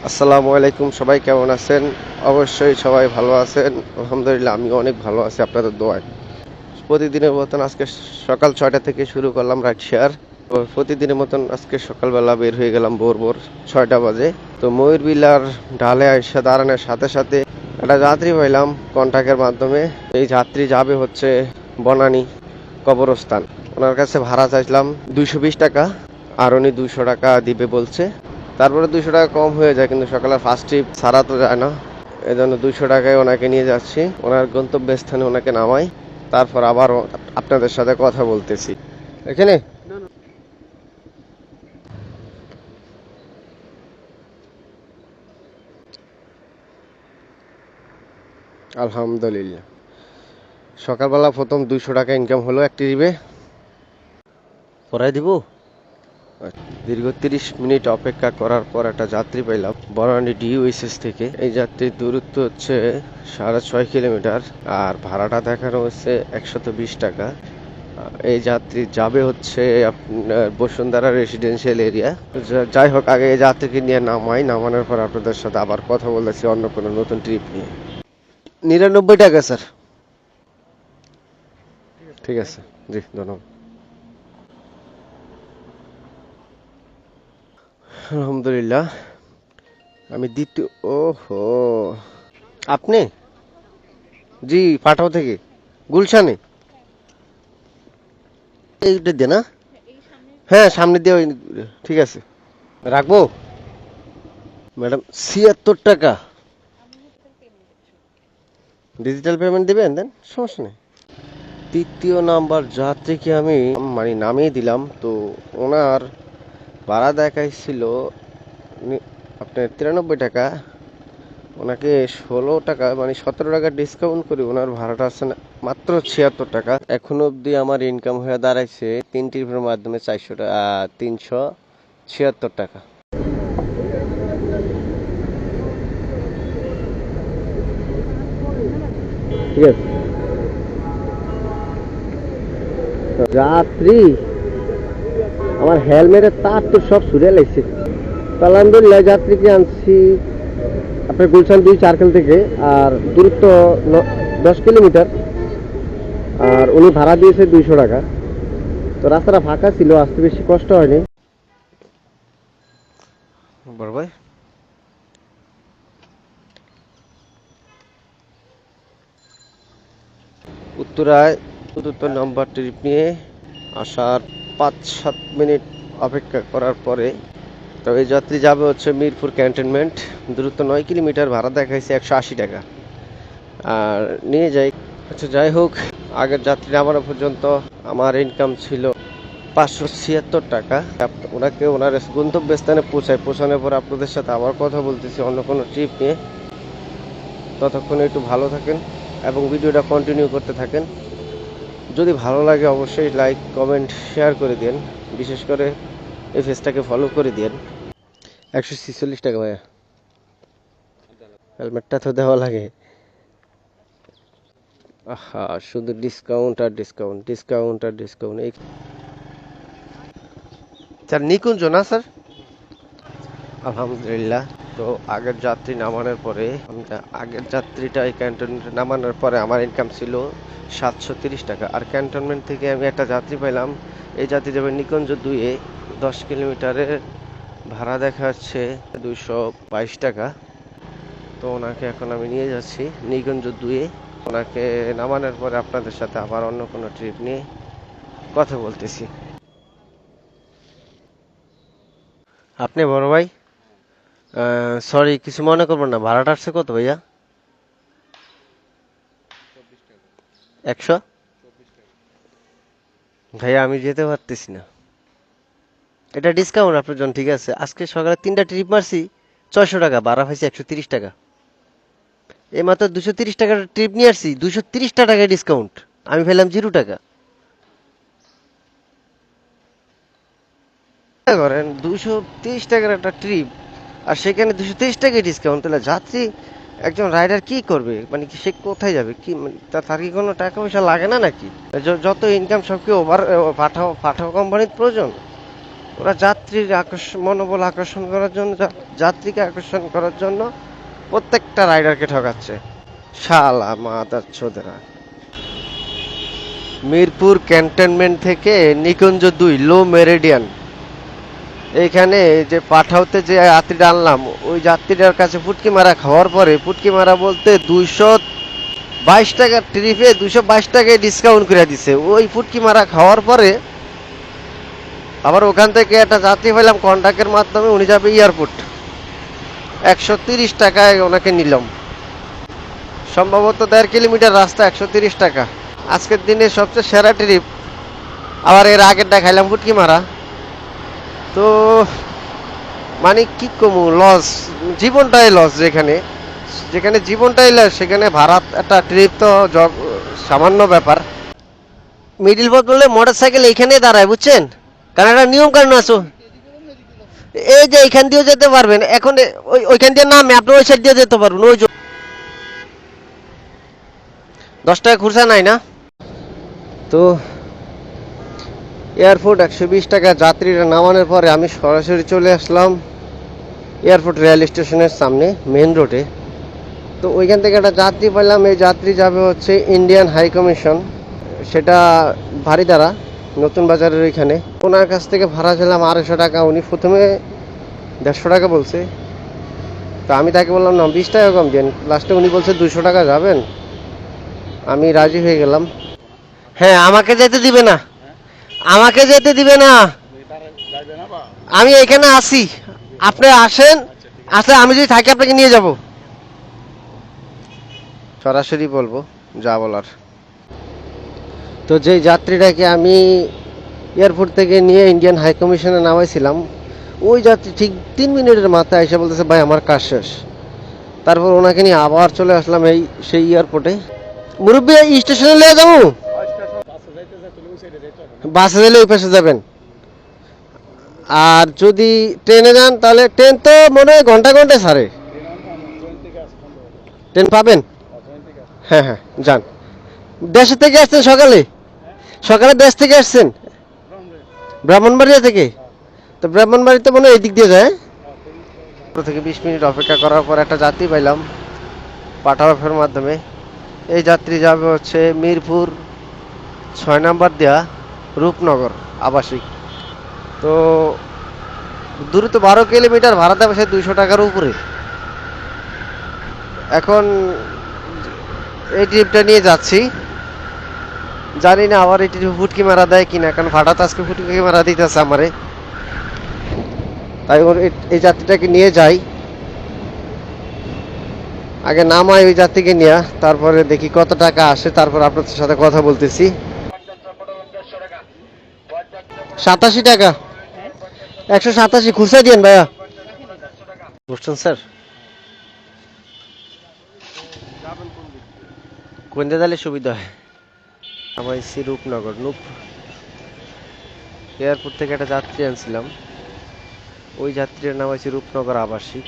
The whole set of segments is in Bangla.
আসসালামু আলাইকুম, সবাই কেমন আছেন? অবশ্যই সবাই ভালো আছেন। আলহামদুলিল্লাহ আমি অনেক ভালো আছি আপনাদের দোয়ায়। প্রতিদিনের মতন আজকে সকাল 6টা থেকে শুরু করলাম রাইড শেয়ার। তো প্রতিদিনের মতন আজকে সকালবেলা বের হয়ে গেলাম ভোর ভোর 6টা বাজে। তো ময়ূরবিলার ঢালে এসে দাঁড়ানোর সাথে সাথে একটা যাত্রী পাইলাম কন্ট্যাক্টের মাধ্যমে। এই যাত্রী যাবে হচ্ছে বনানী কবরস্থান। ওনার কাছে ভাড়া চাইলাম 220 টাকা, আর উনি 200 টাকা দিবে বলছে। তারপরে 200 টাকা কম হয়ে যায়, কিন্তু সকালে ফার্স্ট ট্রিপ ছাড়া তো যায় না, এজন্য 200 টাকায় ওনাকে নিয়ে যাচ্ছি। ওনার গন্তব্যস্থানে ওনাকে নামাই, তারপর আবার আপনাদের সাথে কথা বলতেছি। এখানে আলহামদুলিল্লাহ সকালবেলা প্রথম 200 টাকা ইনকাম হলো এক ট্রিপে। পড়াই দিব। দীর্ঘ 30 মিনিট অপেক্ষা করার পর একটা যাত্রী পেলাম বনানী ডিইউএসএস থেকে। এই যাত্রীর দূরত্ব হচ্ছে 6.5 কিলোমিটার, আর ভাড়াটা দেখানো হচ্ছে 120 টাকা। এই যাত্রী যাবে হচ্ছে আপনার বসুন্ধরা রেসিডেন্সিয়াল এরিয়া। যাই হোক, আগে এই যাত্রীকে নিয়ে নামানোর পর আপনাদের সাথে আবার কথা বলেছি অন্য কোনো নতুন ট্রিপ নিয়ে। 99 টাকা স্যার। ঠিক আছে, জি ধন্যবাদ। আলহামদুলিল্লাহ আমি দ্বিতীয়। ওহো, আপনি? জি, পাঠাও থেকে গুলশানে। এইটা দিয়ে না? হ্যাঁ, সামনে দিয়ে ঠিক আছে, রাখবো। ম্যাডাম 76 টাকা ডিজিটাল পেমেন্ট দিবেন, দেন সমস্যা নেই। তৃতীয় নাম্বার যাত্রীকে আমি মানে নামিয়ে দিলাম। তো ওনার ভাড়া দেখাইছিল আপনার 93 টাকা। ওনাকে 16 টাকা মানে 17 টাকা ডিসকাউন্ট করে ওনার ভাড়াটা আছে মাত্র 76 টাকা। এখন অবধি আমার ইনকাম হয়ে দাঁড়াইছে 3 ট্রিপের মাধ্যমে 376 টাকা। ঠিক আছে, যাত্রী আমার হেলমেটের তার তো সব ছুড়ে লাগছে। আলহামদুলিল্লাহ যাত্রীকে আনছি আপনার গুলশান 2 সার্কেল থেকে, আর দূরত্ব 10 কিলোমিটার, আর উনি ভাড়া দিয়েছে 200 টাকা। তো রাস্তাটা ফাঁকা ছিল, আসতে বেশি কষ্ট হয়নি। বড় ভাই, উত্তরায় 74 নম্বর ট্রিপ নিয়ে আসার 5-7 মিনিট অপেক্ষা করার পরে তো এই যাত্রী যাবে হচ্ছে মিরপুর ক্যান্টনমেন্ট। দূরত্ব 9 কিলোমিটার, ভাড়া দেখাইছে 180 টাকা। আর নিয়ে যাই। আচ্ছা যাই হোক, আগের যাত্রী নামানো পর্যন্ত আমার ইনকাম ছিল 576 টাকা। ওনাকে ওনার গন্তব্যস্থানে পৌঁছানোর পর আপনাদের সাথে আবার কথা বলতেছি অন্য কোনো ট্রিপ নিয়ে। ততক্ষণে একটু ভালো থাকেন এবং ভিডিওটা কন্টিনিউ করতে থাকেন। যদি ভালো লাগে অবশ্যই লাইক কমেন্ট শেয়ার করে দিন, বিশেষ করে এই পেজটাকে ফলো করে দিন। 146 টাকা ভাইয়া, হেলমেটটা তো দেওয়া লাগে। আহা, শুধু ডিসকাউন্ট আর ডিসকাউন্ট, ডিসকাউন্ট আর ডিসকাউন্ট। এই স্যার নিকুঞ্জ না স্যার? আলহামদুলিল্লাহ। তো আগের যাত্রী নামানোর পরে আগের যাত্রীটা এই ক্যান্টনমেন্টে নামানোর পরে আমার ইনকাম ছিল 730 টাকা। আর ক্যান্টনমেন্ট থেকে আমি একটা যাত্রী পাইলাম। এই যাত্রী যাবে নিকুঞ্জ 2-এ, 10 কিলোমিটারের ভাড়া দেখা যাচ্ছে 222 টাকা। তো ওনাকে এখন আমি নিয়ে যাচ্ছি নিকুঞ্জ 2-এ। ওনাকে নামানোর পরে আপনাদের সাথে আবার অন্য কোনো ট্রিপ নিয়ে কথা বলতেছি। আপনি বড় ভাই, সরি কিছু মনে করবেন না, ভাড়াটা আসছে কত ভাইয়া? 100? ভাইয়া আমি যেতে পারতেছি না, এটা ডিসকাউন্ট আপনার জন্য। ঠিক আছে, আজকে সকালে 3টা ট্রিপ মারছি, 600 টাকা ভাড়া পাইছি, 130 টাকা। এই মাত্র 230 টাকার ট্রিপ নিয়ে আসছি, 230 টাকা ডিসকাউন্ট, আমি ফেললাম 0 টাকা। করেন 230 টাকার একটা ট্রিপ, আর সেখানে 230 টাকায় ডিসকাউন্ট, তাহলে যাত্রী একজন রাইডার কি করবে? মানে কি সে কোথায় যাবে? কি মানে তার কি কোনো টাকা পয়সা লাগে না নাকি? যত ইনকাম সব কি ওভার পাঠাও পাঠাও কোম্পানির প্রয়োজন? ওরা যাত্রীর মনোবল আকর্ষণ করার জন্য, যাত্রীকে আকর্ষণ করার জন্য প্রত্যেকটা রাইডারকে ঠকাচ্ছে। শালা মাদার চোদেরা। মিরপুর ক্যান্টনমেন্ট থেকে নিকুঞ্জ 2 লো মেরিডিয়ান, এইখানে যে পাঠাওতে যে যাত্রীটা আনলাম, ওই যাত্রীটার কাছে ফুটকি মারা খাওয়ার পরে, ফুটকি মারা বলতে 222 টাকার ট্রিপে 222 টাকায় ডিসকাউন্ট করে দিছে। ওই ফুটকি মারা খাওয়ার পরে আবার ওখান থেকে একটা যাত্রী পেলাম কন্ট্রাক্টের মাধ্যমে, উনি যাবে এয়ারপোর্ট। 130 টাকায় ওনাকে নিলাম, সম্ভবত 1.5 কিলোমিটার রাস্তা, 130 টাকা। আজকের দিনে সবচেয়ে সেরা ট্রিপ। আবার এর আগেরটা খাইলাম ফুটকি মারা। তো মানে কি কমু, লস, জীবনটাই লস। যেখানে যেখানে জীবনটাই লস, সেখানে ভাড়া একটা ট্রিপ তো সামান্য ব্যাপার। মিডিল পথ বললে মোটর সাইকেল এইখানে দাঁড়ায়, বুঝছেন? কারণ একটা নিয়ম কানুন আছে। এই যে এইখান দিয়েও যেতে পারবেন, এখন ওইখান দিয়ে নামে আপনি ওই সাইড দিয়ে যেতে পারবেন। ওই 10 টাকা খুরসা নাই না। তো এয়ারপোর্ট 120 টাকা যাত্রীরা নামানোর পরে আমি সরাসরি চলে আসলাম এয়ারপোর্ট রেল স্টেশনের সামনে মেন রোডে। তো ওইখান থেকে একটা যাত্রী পেলাম। এই যাত্রী যাবে হচ্ছে ইন্ডিয়ান হাই কমিশন, সেটা ভারিদারা, নতুন বাজারের ওইখানে। ওনার কাছ থেকে ভাড়া ছিলাম 250 টাকা। উনি প্রথমে 150 টাকা বলছে, তো আমি তাকে বললাম না 20 টাকা কম দেন। লাস্টে উনি বলছে 200 টাকা যাবেন। আমি রাজি হয়ে গেলাম। হ্যাঁ, আমাকে যেতে দিবে না, আমাকে যেতে দিবে না। আমি এখানে আসি, আপনি আসেন, আসলে আমি যদি থাকি আপনাকে নিয়ে যাব। সরাসরি বলবো যা বলার। তো যে যাত্রীটাকে আমি এয়ারপোর্ট থেকে নিয়ে ইন্ডিয়ান হাই কমিশনে নামাইছিলাম, ওই যাত্রী ঠিক 3 মিনিটের মাথায় এসে বলতেছে ভাই আমার কাজ শেষ। তারপর ওনাকে নিয়ে আবার চলে আসলাম সেই এয়ারপোর্টে। মুরব্বী স্টেশনে নিয়ে যাবো, বাসে গেলে ওই পাশে যাবেন। আর যদি ট্রেনে যান তাহলে ট্রেন তো মনে হয় ঘন্টা ঘন্টায় ছাড়ে। ট্রেন পাবেন? হ্যাঁ হ্যাঁ, যান। দেশের থেকে আসছেন সকালে? সকালে দেশ থেকে আসছেন? ব্রাহ্মণবাড়িয়া থেকে? তো ব্রাহ্মণবাড়িতে মনে হয় এই দিক দিয়ে যায়। থেকে 20 মিনিট অপেক্ষা করার পর একটা যাত্রী পাইলাম পাঠাওয়ার মাধ্যমে। এই যাত্রী যাবে হচ্ছে মিরপুর 6 নাম্বার দেয়া রূপনগর আবাসিক। তো দূরত্ব 12 কিলোমিটার, ভাড়া দেবে সে 200 টাকার উপরে। এখন এই ট্রিপটা নিয়ে যাচ্ছি, জানি না আবার এই ট্রিপে ফুটকি মারা দেয় কিনা, কারণ ভাড়া তো আজকে ফুটকি মারা দিতেছে আমারে। তাই এই যাত্রীটাকে নিয়ে যাই, আগে নামাই ওই যাত্রীকে নিয়ে, তারপরে দেখি কত টাকা আসে, তারপর আপনাদের সাথে কথা বলতেছি। 87 টাকা, 187 খুচরা দিয়েন ভাইয়া। বুঝছেন স্যার? কোন দিলে সুবিধা হয়? আমার রূপনগর এয়ারপোর্ট থেকে একটা যাত্রী আনছিলাম, ওই যাত্রীর নাম হচ্ছে রূপনগর আবাসিক।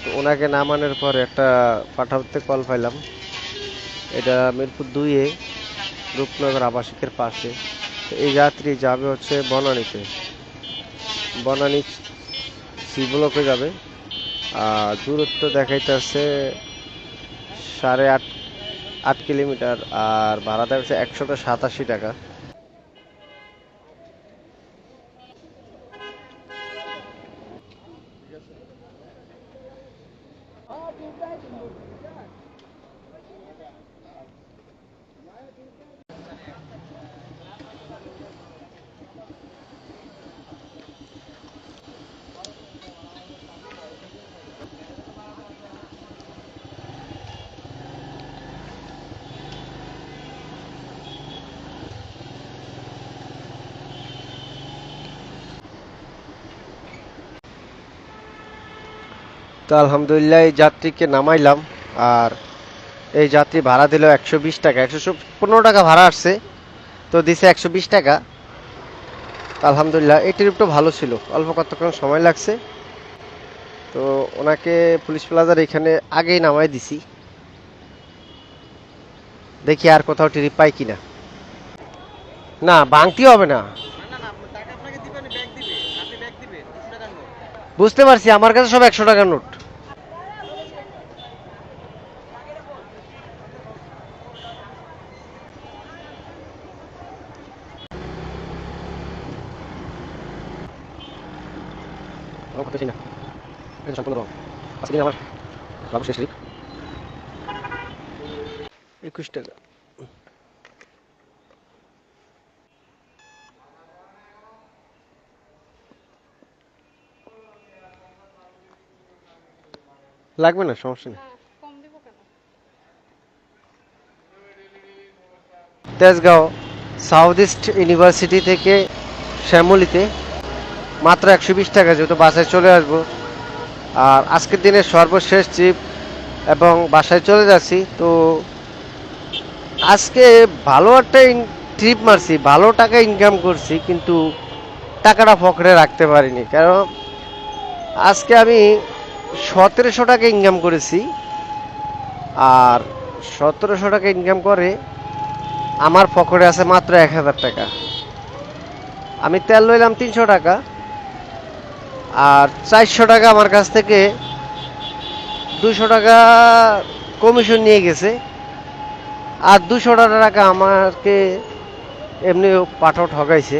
তো ওনাকে নামানোর পরে একটা পাঠাতে কল পাইলাম, এটা মিরপুর 2-এ রূপনগর আবাসিকের পাশে। এই যাত্রী যাবে হচ্ছে বনানীতে, বনানী সি ব্লকে যাবে। আর দূরত্ব দেখাইতেছে 8.5 কিলোমিটার, আর ভাড়া দেওয়া 187 টাকা। তো আলহামদুলিল্লাহ এই যাত্রীকে নামাইলাম, আর এই যাত্রী ভাড়া দিল 120 টাকা। 115 টাকা ভাড়া আসছে, তো দিছে 120 টাকা। আলহামদুলিল্লাহ এই ট্রিপটা ভালো ছিল, অল্প কতক্ষণ সময় লাগছে। তো ওনাকে পুলিশ প্লাজার এখানে আগেই নামাই দিছি, দেখি আর কোথাও ট্রিপ পাই কিনা। না ভাঙতি হবে না, বুঝতে পারছি, আমার কাছে সব 100 টাকার নোট। রং করতেছি না, এটা সম্পূর্ণ রং। আজকে দিন আমার বাবু শেষ ট্রিপ। 21 টাকা লাগবে না, সমস্যা নেই। তেজগাঁও সাউথ ইস্ট ইউনিভার্সিটি থেকে শ্যামলীতে মাত্র 120 টাকা, যেহেতু বাসায় চলে আসবো। আর আজকের দিনের সর্বশেষ ট্রিপ এবং বাসায় চলে যাচ্ছি। তো আজকে ভালো একটা ট্রিপ মারছি, ভালো টাকা ইনকাম করছি, কিন্তু টাকাটা পকেটে রাখতে পারিনি। কারণ আজকে আমি 1700 টাকা ইনকাম করেছি। আর 1700 টাকা ইনকাম করে আমার পকেটে আছে মাত্র 1000 টাকা। আমি তেল লইলাম 300 টাকা, আর 400 টাকা আমার কাছ থেকে 200 টাকা কমিশন নিয়ে গেছে। আর 200 টাকা আমাকে এমনি পাঠাও ঠকাইছে।